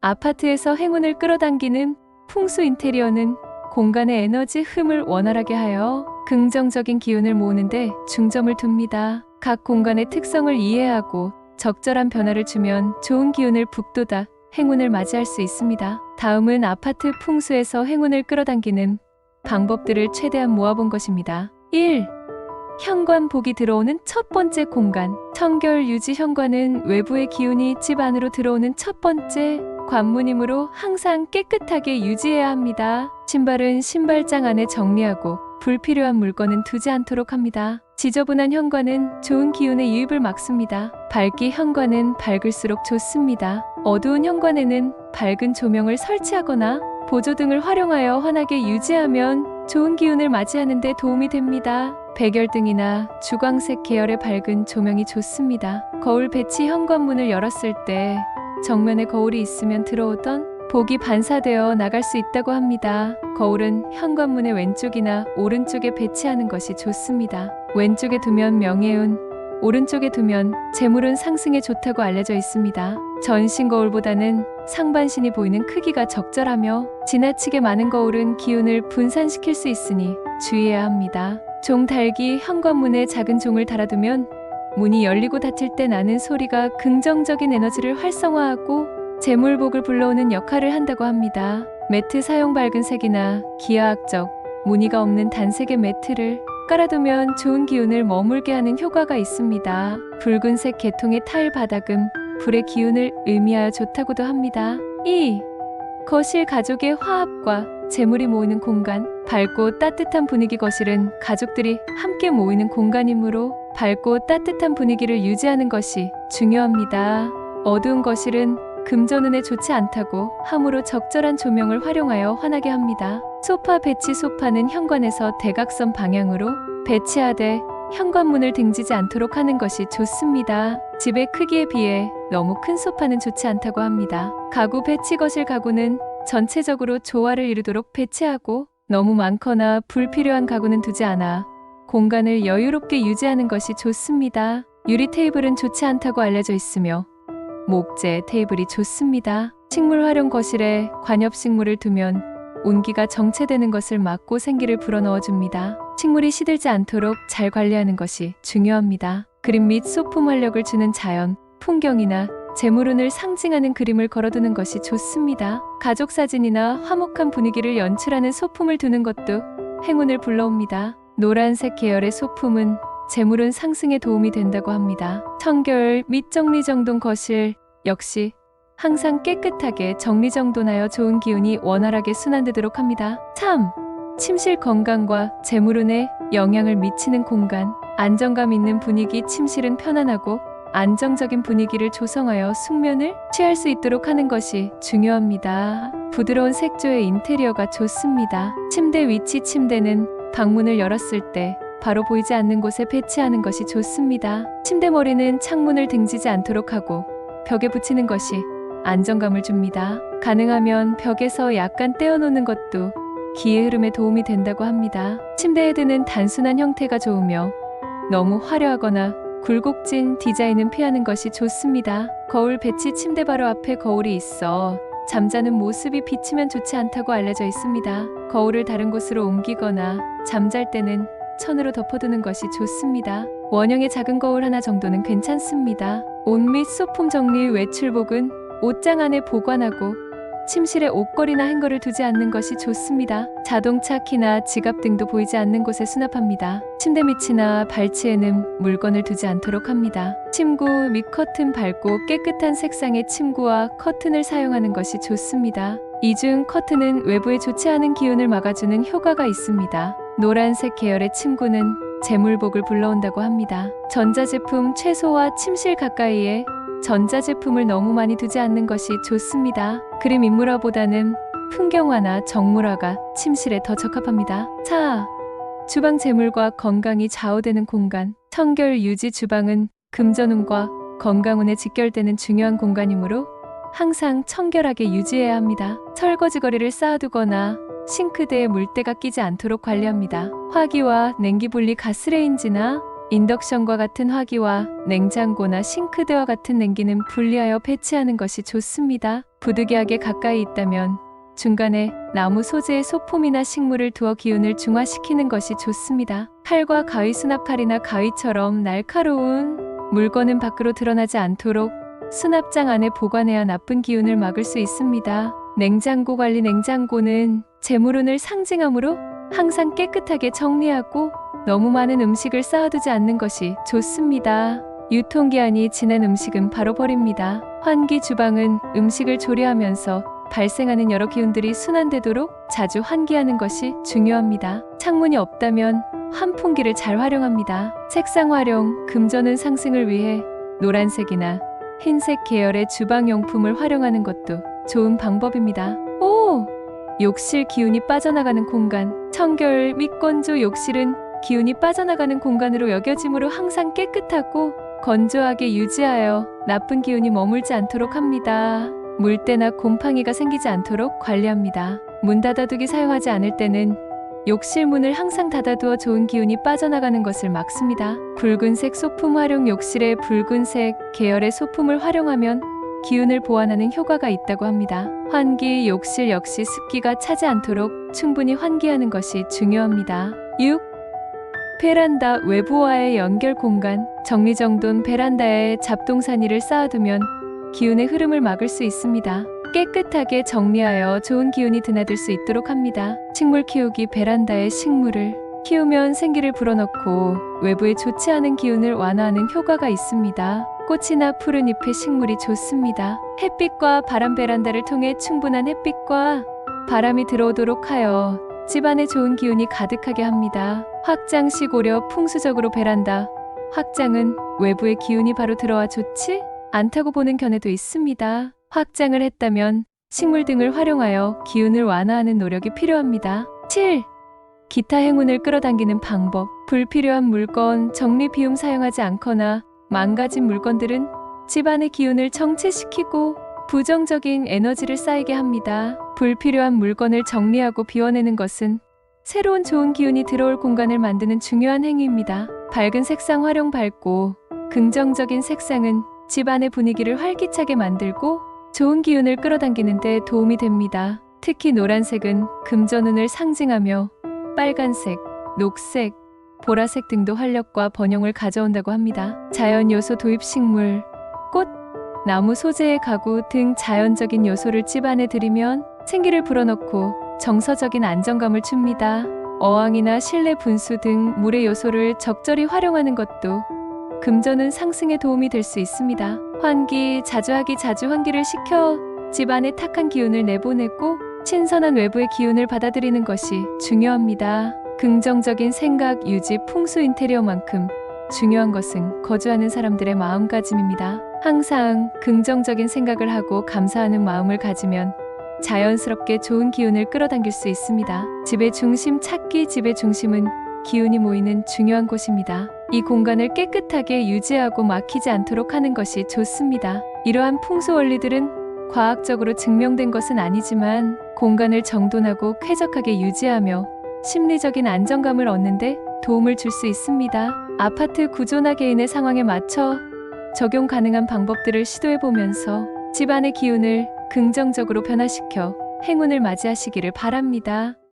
아파트에서 행운을 끌어당기는 풍수 인테리어는 공간의 에너지 흠을 원활하게 하여 긍정적인 기운을 모으는데 중점을 둡니다. 각 공간의 특성을 이해하고 적절한 변화를 주면 좋은 기운을 북돋아 행운을 맞이할 수 있습니다. 다음은 아파트 풍수에서 행운을 끌어당기는 방법들을 최대한 모아본 것입니다. 1. 현관 복이 들어오는 첫 번째 공간. 청결 유지 현관은 외부의 기운이 집 안으로 들어오는 첫 번째 관문이므로 항상 깨끗하게 유지해야 합니다. 신발은 신발장 안에 정리하고 불필요한 물건은 두지 않도록 합니다. 지저분한 현관은 좋은 기운의 유입을 막습니다. 밝기 현관은 밝을수록 좋습니다. 어두운 현관에는 밝은 조명을 설치하거나 보조등을 활용하여 환하게 유지하면 좋은 기운을 맞이하는 데 도움이 됩니다. 백열등이나 주광색 계열의 밝은 조명이 좋습니다. 거울 배치 현관문을 열었을 때 정면에 거울이 있으면 들어오던 복이 반사되어 나갈 수 있다고 합니다. 거울은 현관문의 왼쪽이나 오른쪽에 배치하는 것이 좋습니다. 왼쪽에 두면 명예운, 오른쪽에 두면 재물운 상승에 좋다고 알려져 있습니다. 전신 거울보다는 상반신이 보이는 크기가 적절하며 지나치게 많은 거울은 기운을 분산시킬 수 있으니 주의해야 합니다. 종 달기 현관문에 작은 종을 달아두면 문이 열리고 닫힐 때 나는 소리가 긍정적인 에너지를 활성화하고 재물복을 불러오는 역할을 한다고 합니다. 매트 사용 밝은 색이나 기하학적, 무늬가 없는 단색의 매트를 깔아두면 좋은 기운을 머물게 하는 효과가 있습니다. 붉은색 계통의 타일 바닥은 불의 기운을 의미하여 좋다고도 합니다. 2. 거실 가족의 화합과 재물이 모이는 공간. 밝고 따뜻한 분위기. 거실은 가족들이 함께 모이는 공간이므로 밝고 따뜻한 분위기를 유지하는 것이 중요합니다. 어두운 거실은 금전운에 좋지 않다고 하므로 적절한 조명을 활용하여 환하게 합니다. 소파 배치. 소파는 현관에서 대각선 방향으로 배치하되 현관문을 등지지 않도록 하는 것이 좋습니다. 집의 크기에 비해 너무 큰 소파는 좋지 않다고 합니다. 가구 배치. 거실 가구는 전체적으로 조화를 이루도록 배치하고 너무 많거나 불필요한 가구는 두지 않아 공간을 여유롭게 유지하는 것이 좋습니다. 유리 테이블은 좋지 않다고 알려져 있으며 목재 테이블이 좋습니다. 식물 활용. 거실에 관엽식물을 두면 온기가 정체되는 것을 막고 생기를 불어넣어줍니다. 식물이 시들지 않도록 잘 관리하는 것이 중요합니다. 그림 및 소품 활력을 주는 자연, 풍경이나 재물운을 상징하는 그림을 걸어두는 것이 좋습니다. 가족 사진이나 화목한 분위기를 연출하는 소품을 두는 것도 행운을 불러옵니다. 노란색 계열의 소품은 재물운 상승에 도움이 된다고 합니다. 청결 및 정리정돈. 거실 역시 항상 깨끗하게 정리정돈하여 좋은 기운이 원활하게 순환되도록 합니다. 3. 침실 건강과 재물운에 영향을 미치는 공간. 안정감 있는 분위기. 침실은 편안하고 안정적인 분위기를 조성하여 숙면을 취할 수 있도록 하는 것이 중요합니다. 부드러운 색조의 인테리어가 좋습니다. 침대 위치. 침대는 방문을 열었을 때 바로 보이지 않는 곳에 배치하는 것이 좋습니다. 침대 머리는 창문을 등지지 않도록 하고 벽에 붙이는 것이 안정감을 줍니다. 가능하면 벽에서 약간 떼어놓는 것도 기의 흐름에 도움이 된다고 합니다. 침대 헤드는 단순한 형태가 좋으며 너무 화려하거나 굴곡진 디자인은 피하는 것이 좋습니다. 거울 배치. 침대 바로 앞에 거울이 있어 잠자는 모습이 비치면 좋지 않다고 알려져 있습니다. 거울을 다른 곳으로 옮기거나 잠잘 때는 천으로 덮어두는 것이 좋습니다. 원형의 작은 거울 하나 정도는 괜찮습니다. 옷 및 소품 정리. 외출복은 옷장 안에 보관하고 침실에 옷걸이나 행거를 두지 않는 것이 좋습니다. 자동차 키나 지갑 등도 보이지 않는 곳에 수납합니다. 침대 밑이나 발치에는 물건을 두지 않도록 합니다. 침구 및 커튼. 밝고 깨끗한 색상의 침구와 커튼을 사용하는 것이 좋습니다. 이중 커튼은 외부에 좋지 않은 기운을 막아주는 효과가 있습니다. 노란색 계열의 침구는 재물복을 불러온다고 합니다. 전자제품. 채소와 침실 가까이에 전자제품을 너무 많이 두지 않는 것이 좋습니다. 그림 인물화보다는 풍경화나 정물화가 침실에 더 적합합니다. 4. 주방. 재물과 건강이 좌우되는 공간. 청결 유지. 주방은 금전운과 건강운에 직결되는 중요한 공간이므로 항상 청결하게 유지해야 합니다. 설거지 거리를 쌓아두거나 싱크대에 물때가 끼지 않도록 관리합니다. 화기와 냉기 분리. 가스레인지나 인덕션과 같은 화기와 냉장고나 싱크대와 같은 냉기는 분리하여 배치하는 것이 좋습니다. 부득이하게 가까이 있다면 중간에 나무 소재의 소품이나 식물을 두어 기운을 중화시키는 것이 좋습니다. 칼과 가위, 수납칼이나 가위처럼 날카로운 물건은 밖으로 드러나지 않도록 수납장 안에 보관해야 나쁜 기운을 막을 수 있습니다. 냉장고 관리. 냉장고는 재물운을 상징하므로 항상 깨끗하게 정리하고 너무 많은 음식을 쌓아두지 않는 것이 좋습니다. 유통기한이 지난 음식은 바로 버립니다. 환기. 주방은 음식을 조리하면서 발생하는 여러 기운들이 순환되도록 자주 환기하는 것이 중요합니다. 창문이 없다면 환풍기를 잘 활용합니다. 색상 활용. 금전운 상승을 위해 노란색이나 흰색 계열의 주방용품을 활용하는 것도 좋은 방법입니다. 욕실. 기운이 빠져나가는 공간. 청결 및 건조. 욕실은 기운이 빠져나가는 공간으로 여겨지므로 항상 깨끗하고 건조하게 유지하여 나쁜 기운이 머물지 않도록 합니다. 물때나 곰팡이가 생기지 않도록 관리합니다. 문 닫아두기. 사용하지 않을 때는 욕실 문을 항상 닫아두어 좋은 기운이 빠져나가는 것을 막습니다. 붉은색 소품 활용. 욕실에 붉은색 계열의 소품을 활용하면 기운을 보완하는 효과가 있다고 합니다. 환기. 욕실 역시 습기가 차지 않도록 충분히 환기하는 것이 중요합니다. 6. 베란다. 외부와의 연결 공간. 정리정돈. 베란다에 잡동사니를 쌓아두면 기운의 흐름을 막을 수 있습니다. 깨끗하게 정리하여 좋은 기운이 드나들 수 있도록 합니다. 식물 키우기. 베란다에 식물을 키우면 생기를 불어넣고 외부에 좋지 않은 기운을 완화하는 효과가 있습니다. 꽃이나 푸른 잎의 식물이 좋습니다. 햇빛과 바람. 베란다를 통해 충분한 햇빛과 바람이 들어오도록 하여 집안에 좋은 기운이 가득하게 합니다. 확장 시. 고려. 풍수적으로 베란다 확장은 외부의 기운이 바로 들어와 좋지 않다고 보는 견해도 있습니다. 확장을 했다면 식물 등을 활용하여 기운을 완화하는 노력이 필요합니다. 7. 기타 행운을 끌어당기는 방법. 불필요한 물건. 정리 비움. 사용하지 않거나 망가진 물건들은 집안의 기운을 정체시키고 부정적인 에너지를 쌓이게 합니다. 불필요한 물건을 정리하고 비워내는 것은 새로운 좋은 기운이 들어올 공간을 만드는 중요한 행위입니다. 밝은 색상 활용. 밝고 긍정적인 색상은 집안의 분위기를 활기차게 만들고 좋은 기운을 끌어당기는 데 도움이 됩니다. 특히 노란색은 금전운을 상징하며 빨간색, 녹색, 보라색 등도 활력과 번영을 가져온다고 합니다. 자연 요소 도입. 식물, 꽃, 나무 소재의 가구 등 자연적인 요소를 집안에 들이면 생기를 불어넣고 정서적인 안정감을 줍니다. 어항이나 실내 분수 등 물의 요소를 적절히 활용하는 것도 금전운 상승에 도움이 될 수 있습니다. 환기. 자주 하기. 자주 환기를 시켜 집안의 탁한 기운을 내보내고 신선한 외부의 기운을 받아들이는 것이 중요합니다. 긍정적인 생각 유지. 풍수. 인테리어만큼 중요한 것은 거주하는 사람들의 마음가짐입니다. 항상 긍정적인 생각을 하고 감사하는 마음을 가지면 자연스럽게 좋은 기운을 끌어당길 수 있습니다. 집의 중심 찾기. 집의 중심은 기운이 모이는 중요한 곳입니다. 이 공간을 깨끗하게 유지하고 막히지 않도록 하는 것이 좋습니다. 이러한 풍수 원리들은 과학적으로 증명된 것은 아니지만 공간을 정돈하고 쾌적하게 유지하며 심리적인 안정감을 얻는데 도움을 줄 수 있습니다. 아파트 구조나 개인의 상황에 맞춰 적용 가능한 방법들을 시도해보면서 집안의 기운을 긍정적으로 변화시켜 행운을 맞이하시기를 바랍니다.